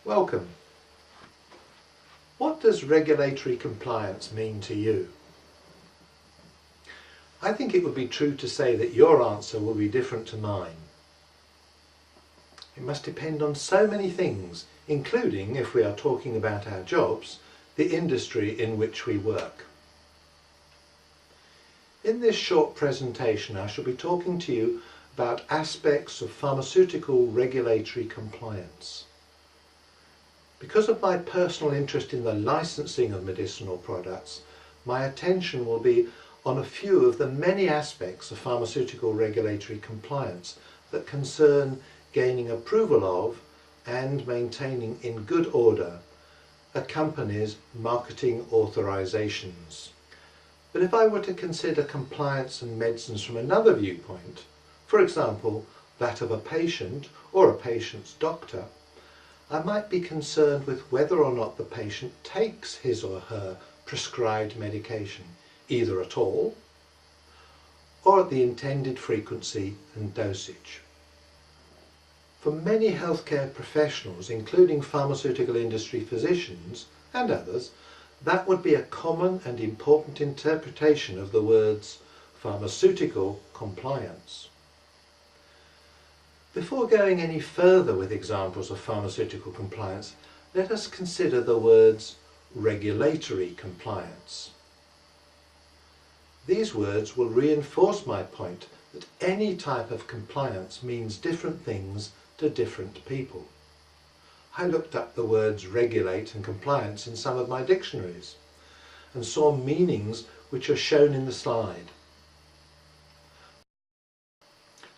Welcome. What does regulatory compliance mean to you? I think it would be true to say that your answer will be different to mine. It must depend on so many things, including, if we are talking about our jobs, the industry in which we work. In this short presentation, I shall be talking to you about aspects of pharmaceutical regulatory compliance. Because of my personal interest in the licensing of medicinal products, my attention will be on a few of the many aspects of pharmaceutical regulatory compliance that concern gaining approval of and maintaining in good order a company's marketing authorizations. But if I were to consider compliance and medicines from another viewpoint, for example, that of a patient or a patient's doctor, I might be concerned with whether or not the patient takes his or her prescribed medication, either at all or at the intended frequency and dosage. For many healthcare professionals, including pharmaceutical industry physicians and others, that would be a common and important interpretation of the words pharmaceutical compliance. Before going any further with examples of pharmaceutical compliance, let us consider the words regulatory compliance. These words will reinforce my point that any type of compliance means different things to different people. I looked up the words regulate and compliance in some of my dictionaries and saw meanings which are shown in the slide.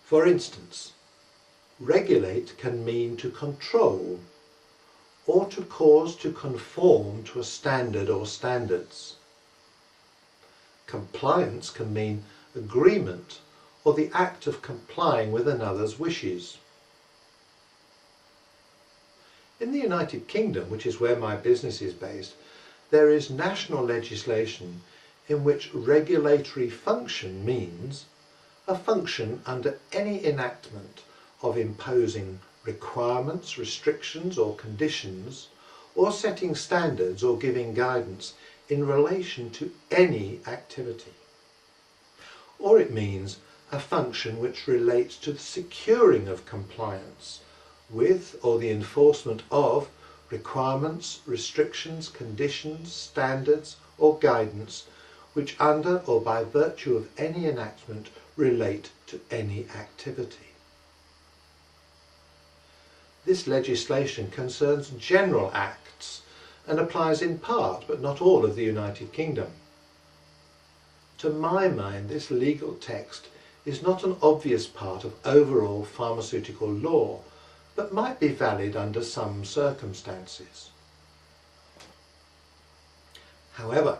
For instance, regulate can mean to control or to cause to conform to a standard or standards. Compliance can mean agreement or the act of complying with another's wishes. In the United Kingdom, which is where my business is based, there is national legislation in which regulatory function means a function under any enactment of imposing requirements, restrictions or conditions, or setting standards or giving guidance in relation to any activity. Or it means a function which relates to the securing of compliance with or the enforcement of requirements, restrictions, conditions, standards or guidance which under or by virtue of any enactment relate to any activity. This legislation concerns general acts and applies in part but not all of the United Kingdom. To my mind, this legal text is not an obvious part of overall pharmaceutical law, but might be valid under some circumstances. However,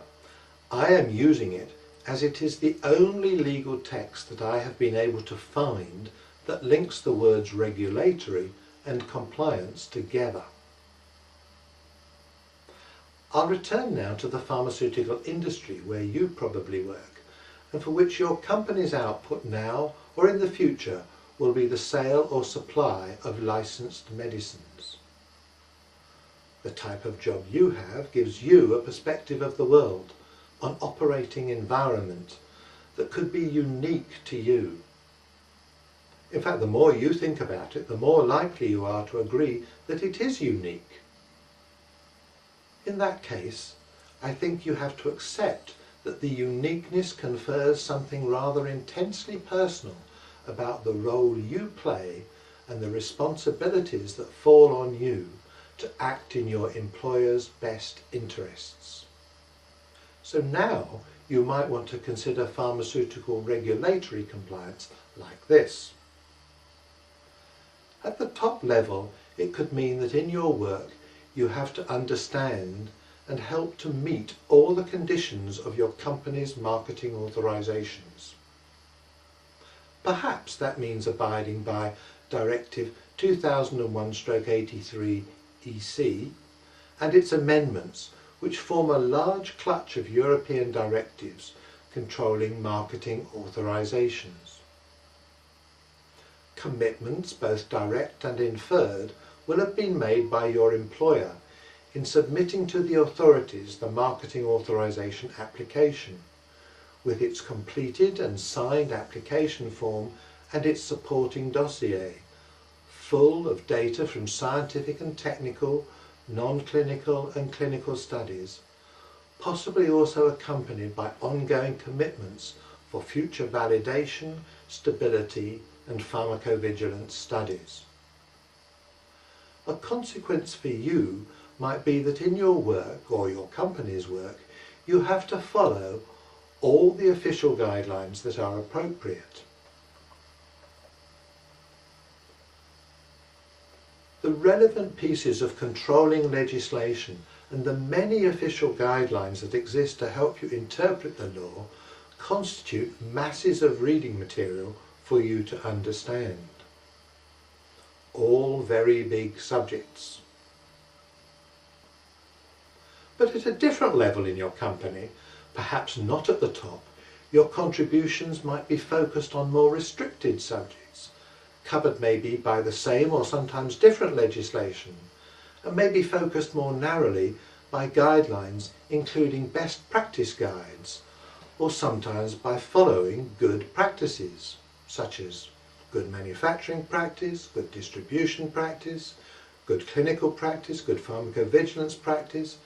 I am using it as it is the only legal text that I have been able to find that links the words regulatory and compliance together. I'll return now to the pharmaceutical industry where you probably work and for which your company's output now or in the future will be the sale or supply of licensed medicines. The type of job you have gives you a perspective of the world, an operating environment that could be unique to you. In fact, the more you think about it, the more likely you are to agree that it is unique. In that case, I think you have to accept that the uniqueness confers something rather intensely personal about the role you play and the responsibilities that fall on you to act in your employer's best interests. So now you might want to consider pharmaceutical regulatory compliance like this. At the top level, it could mean that in your work you have to understand and help to meet all the conditions of your company's marketing authorizations. Perhaps that means abiding by Directive 2001/83/EC and its amendments, which form a large clutch of European directives controlling marketing authorizations. Commitments, both direct and inferred, will have been made by your employer in submitting to the authorities the marketing authorization application, with its completed and signed application form and its supporting dossier, full of data from scientific and technical, non-clinical and clinical studies, possibly also accompanied by ongoing commitments for future validation, stability and pharmacovigilance studies. A consequence for you might be that in your work or your company's work you have to follow all the official guidelines that are appropriate. The relevant pieces of controlling legislation and the many official guidelines that exist to help you interpret the law constitute masses of reading material for you to understand. All very big subjects. But at a different level in your company, perhaps not at the top, your contributions might be focused on more restricted subjects, covered maybe by the same or sometimes different legislation, and may be focused more narrowly by guidelines including best practice guides, or sometimes by following good practices, such as good manufacturing practice, good distribution practice, good clinical practice, good pharmacovigilance practice,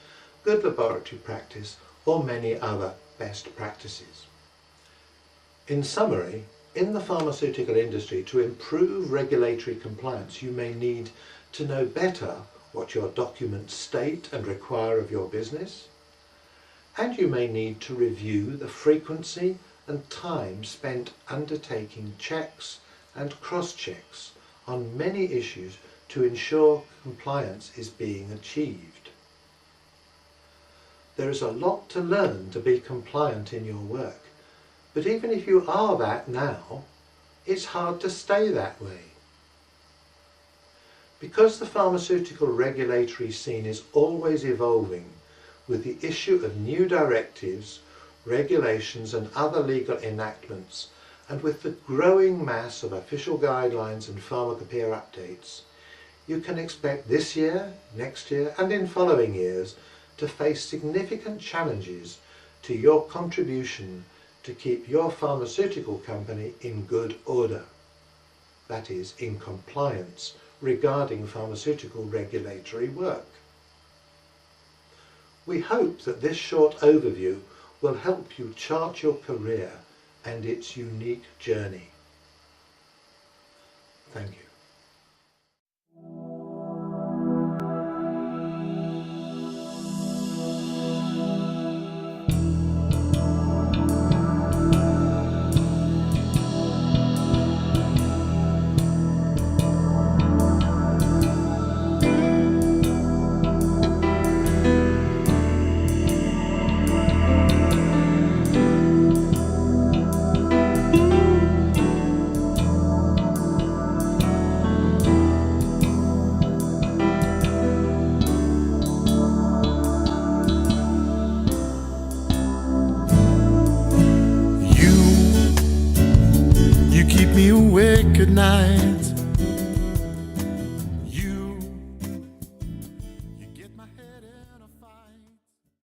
good laboratory practice, or many other best practices. In summary, in the pharmaceutical industry, to improve regulatory compliance, you may need to know better what your documents state and require of your business, and you may need to review the frequency and time spent undertaking checks and cross-checks on many issues to ensure compliance is being achieved. There is a lot to learn to be compliant in your work, but even if you are that now, it's hard to stay that way. Because the pharmaceutical regulatory scene is always evolving with the issue of new directives, regulations and other legal enactments, and with the growing mass of official guidelines and pharmacopoeia updates, you can expect this year, next year and in following years to face significant challenges to your contribution to keep your pharmaceutical company in good order, that is, in compliance regarding pharmaceutical regulatory work. We hope that this short overview will help you chart your career and its unique journey. Thank you. You keep me awake at night.